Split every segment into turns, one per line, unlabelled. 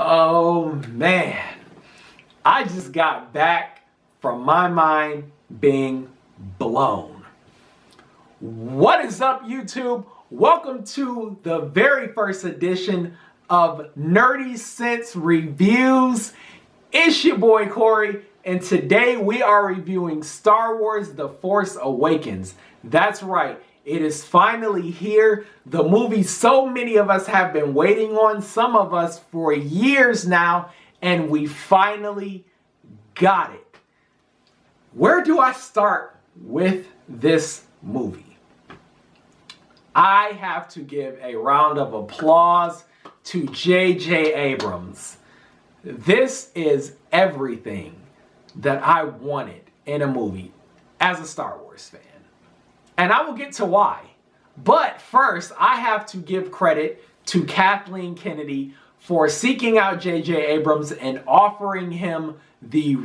Oh man, I just got back from my mind being blown. What is up, YouTube? Welcome to the very first edition of Nerdy Sense Reviews. It's your boy Corey, and today we are reviewing Star Wars The Force Awakens. That's right. It is finally here. The movie so many of us have been waiting on, some of us for years now, and we finally got it. Where do I start with this movie? I have to give a round of applause to J.J. Abrams. This is everything that I wanted in a movie as a Star Wars fan. And I will get to why. But first, I have to give credit to Kathleen Kennedy for seeking out J.J. Abrams and offering him the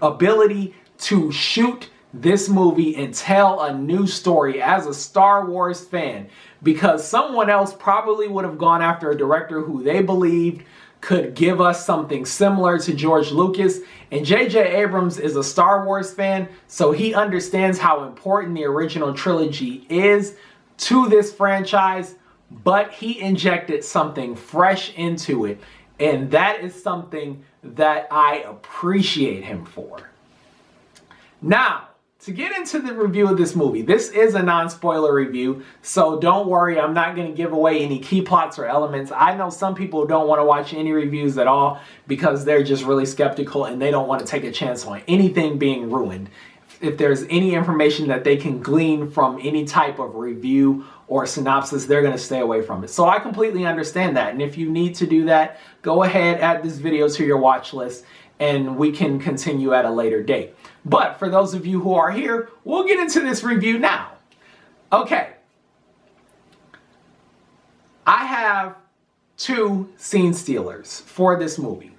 ability to shoot this movie and tell a new story as a Star Wars fan. Because someone else probably would have gone after a director who they believed could give us something similar to George Lucas. And J.J. Abrams is a Star Wars fan, so he understands how important the original trilogy is to this franchise, but he injected something fresh into it, and that is something that I appreciate him for. Now, to get into the review of this movie, this is a non-spoiler review, so don't worry, I'm not going to give away any key plots or elements. I know some people don't want to watch any reviews at all because they're just really skeptical and they don't want to take a chance on anything being ruined. If there's any information that they can glean from any type of review or synopsis, they're going to stay away from it. So I completely understand that, and if you need to do that, go ahead, add this video to your watch list, and we can continue at a later date. But for those of you who are here, we'll get into this review now. Okay. I have two scene stealers for this movie.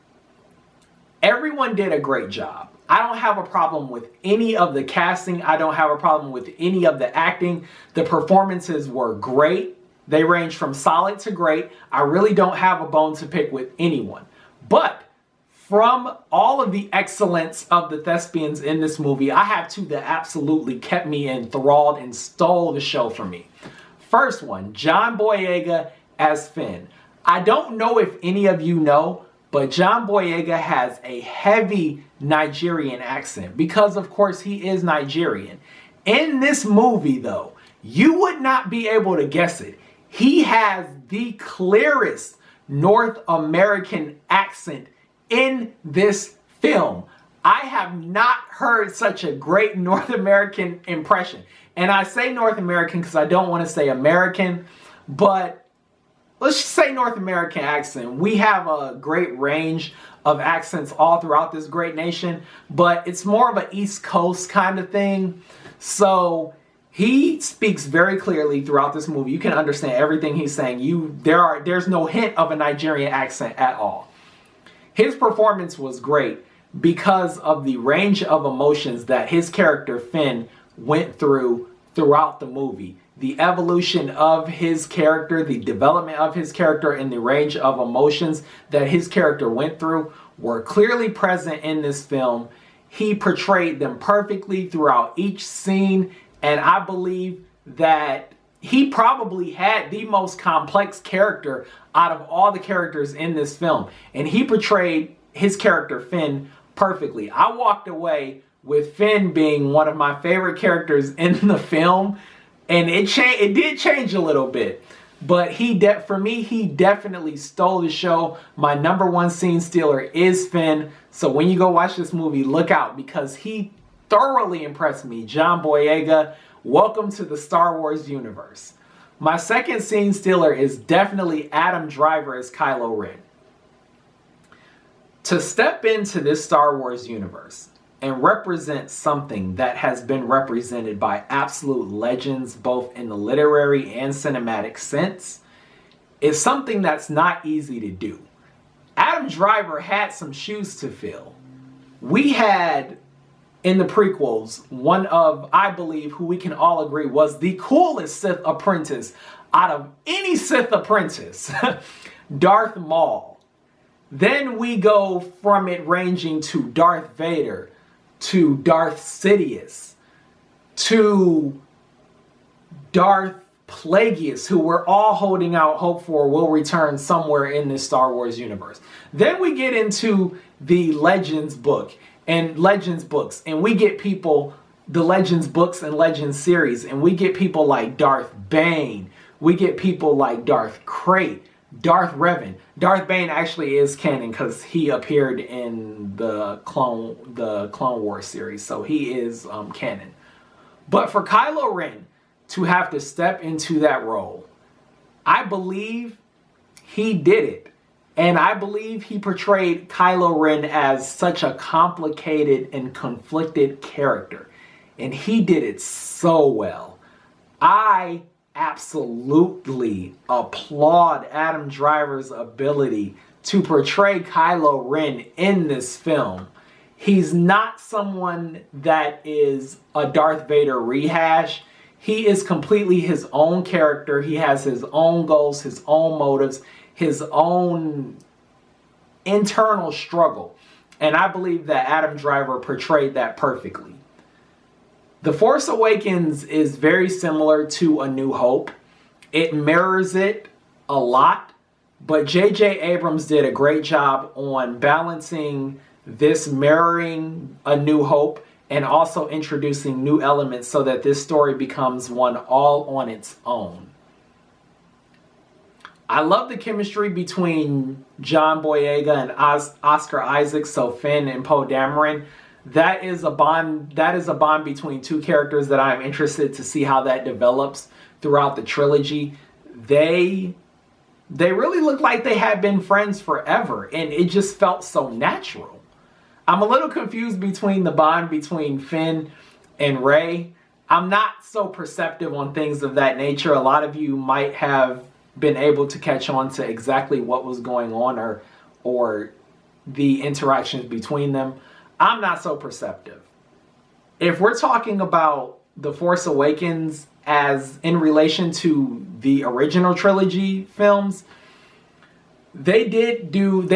Everyone did a great job. I don't have a problem with any of the casting. I don't have a problem with any of the acting. The performances were great. They range from solid to great. I really don't have a bone to pick with anyone. But from all of the excellence of the thespians in this movie, I have two that absolutely kept me enthralled and stole the show from me. First one, John Boyega as Finn. I don't know if any of you know, but John Boyega has a heavy Nigerian accent because, of course, he is Nigerian. In this movie, though, you would not be able to guess it. He has the clearest North American accent in this film. I have not heard such a great North American impression. And I say North American because I don't want to say American, but let's just say North American accent. We have a great range of accents all throughout this great nation, but it's more of an East Coast kind of thing. So he speaks very clearly throughout this movie. You can understand everything he's saying. There's no hint of a Nigerian accent at all. His performance was great because of the range of emotions that his character Finn went through throughout the movie. The evolution of his character, the development of his character, and the range of emotions that his character went through were clearly present in this film. He portrayed them perfectly throughout each scene, and I believe that he probably had the most complex character out of all the characters in this film. And he portrayed his character Finn perfectly. I walked away with Finn being one of my favorite characters in the film. And it did change a little bit. But for me, he definitely stole the show. My number one scene stealer is Finn. So when you go watch this movie, look out because he thoroughly impressed me. John Boyega, welcome to the Star Wars universe. My second scene stealer is definitely Adam Driver as Kylo Ren. To step into this Star Wars universe and represent something that has been represented by absolute legends both in the literary and cinematic sense is something that's not easy to do. Adam Driver had some shoes to fill. We had in the prequels, one of, I believe, who we can all agree was the coolest Sith apprentice out of any Sith apprentice, Darth Maul. Then we go from it ranging to Darth Vader, to Darth Sidious, to Darth Plagueis, who we're all holding out hope for will return somewhere in this Star Wars universe. Then we get into the Legends book and Legends books, and we get people, the Legends books and Legends series, and we get people like Darth Bane, we get people like Darth Krayt, Darth Revan. Darth Bane actually is canon because he appeared in the Clone Wars series, so he is canon. But for Kylo Ren to have to step into that role, I believe he did it. And I believe he portrayed Kylo Ren as such a complicated and conflicted character. And he did it so well. I absolutely applaud Adam Driver's ability to portray Kylo Ren in this film. He's not someone that is a Darth Vader rehash. He is completely his own character. He has his own goals, his own motives, his own internal struggle. And I believe that Adam Driver portrayed that perfectly. The Force Awakens is very similar to A New Hope. It mirrors it a lot, but J.J. Abrams did a great job on balancing this mirroring A New Hope and also introducing new elements so that this story becomes one all on its own. I love the chemistry between John Boyega and Oscar Isaac, so Finn and Poe Dameron. That is a bond between two characters that I'm interested to see how that develops throughout the trilogy. They really look like they had been friends forever, and it just felt so natural. I'm a little confused between the bond between Finn and Rey. I'm not so perceptive on things of that nature. A lot of you might have been able to catch on to exactly what was going on or the interactions between them. I'm not so perceptive. If we're talking about The Force Awakens as in relation to the original trilogy films, they did do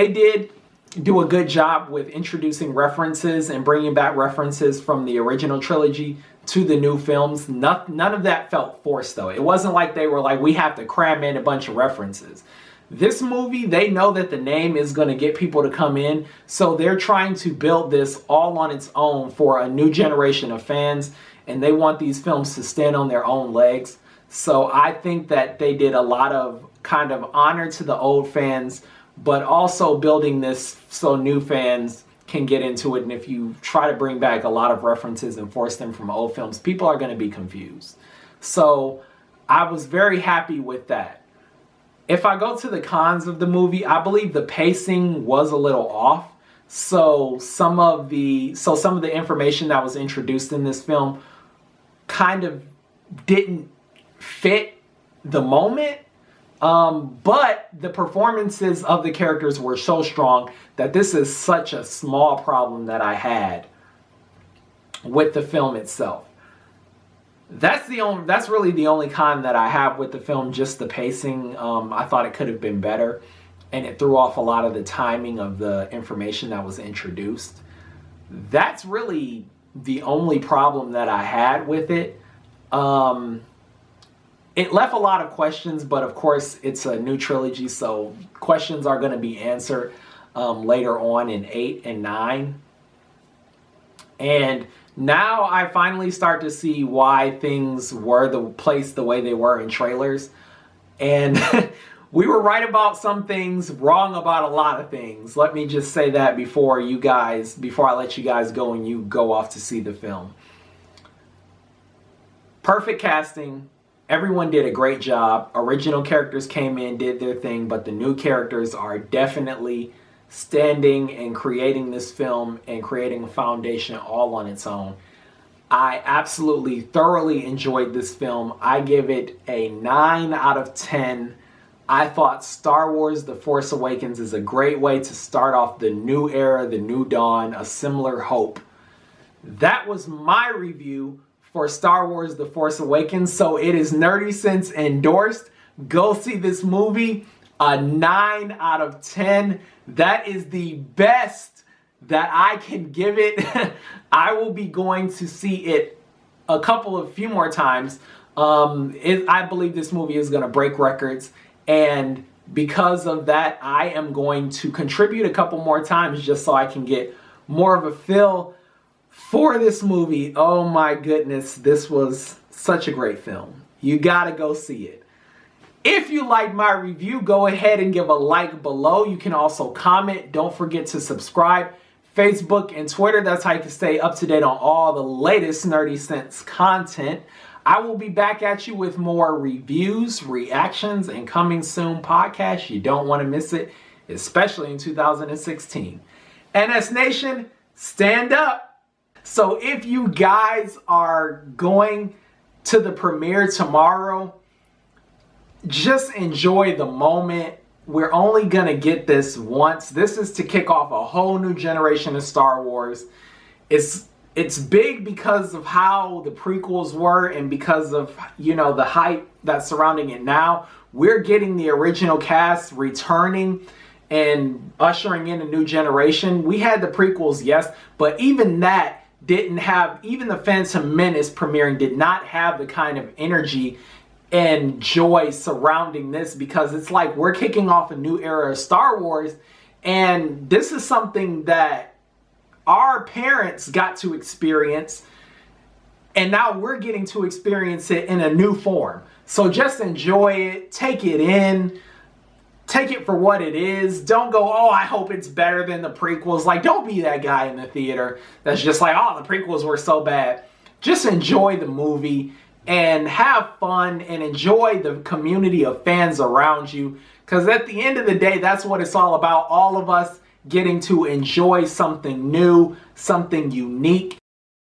a good job with introducing references and bringing back references from the original trilogy to the new films. None of that felt forced, though. It wasn't like they were like, we have to cram in a bunch of references. This movie, they know that the name is going to get people to come in, so they're trying to build this all on its own for a new generation of fans, and they want these films to stand on their own legs. So I think that they did a lot of kind of honor to the old fans, but also building this so new fans can get into it. And if you try to bring back a lot of references and force them from old films, people are going to be confused. So I was very happy with that. If I go to the cons of the movie, I believe the pacing was a little off. So some of the information that was introduced in this film kind of didn't fit the moment. But the performances of the characters were so strong that this is such a small problem that I had with the film itself. That's really the only con that I have with the film, just the pacing. I thought it could have been better, and it threw off a lot of the timing of the information that was introduced. That's really the only problem that I had with it. It left a lot of questions, but of course it's a new trilogy, so questions are going to be answered later on in 8 and 9. And now I finally start to see why things were placed the way they were in trailers. And we were right about some things, wrong about a lot of things. Let me just say that before I let you guys go and you go off to see the film. Perfect casting. Everyone did a great job. Original characters came in, did their thing, but the new characters are definitely standing and creating this film and creating a foundation all on its own. I absolutely thoroughly enjoyed this film. I give it a 9 out of 10. I thought Star Wars The Force Awakens is a great way to start off the new era, the new dawn, a similar hope. That was my review for Star Wars The Force Awakens. So it is Nerdy Sense endorsed. Go see this movie. a 9 out of 10. That is the best that I can give it. I will be going to see it a few more times. I believe this movie is going to break records, and because of that, I am going to contribute a couple more times just so I can get more of a feel for this movie. Oh my goodness, this was such a great film. You gotta go see it. If you liked my review, go ahead and give a like below. You can also comment. Don't forget to subscribe. Facebook and Twitter, that's how you can stay up to date on all the latest Nerdy Sense content. I will be back at you with more reviews, reactions, and coming soon podcasts. You don't want to miss it, especially in 2016. NS Nation, stand up. So if you guys are going to the premiere tomorrow, just enjoy the moment. We're only going to get this once. This is to kick off a whole new generation of Star Wars. It's big because of how the prequels were and because of, you know, the hype that's surrounding it now. We're getting the original cast returning and ushering in a new generation. We had the prequels, yes, but even that didn't have, even the Phantom Menace premiering did not have the kind of energy and joy surrounding this, because it's like we're kicking off a new era of Star Wars, and this is something that our parents got to experience, and now we're getting to experience it in a new form. So just enjoy it, take it in, take it for what it is. Don't go, oh, I hope it's better than the prequels. Like, don't be that guy in the theater that's just like, oh, the prequels were so bad. Just enjoy the movie and have fun and enjoy the community of fans around you, because at the end of the day, that's what it's all about. All of us getting to enjoy something new, something unique,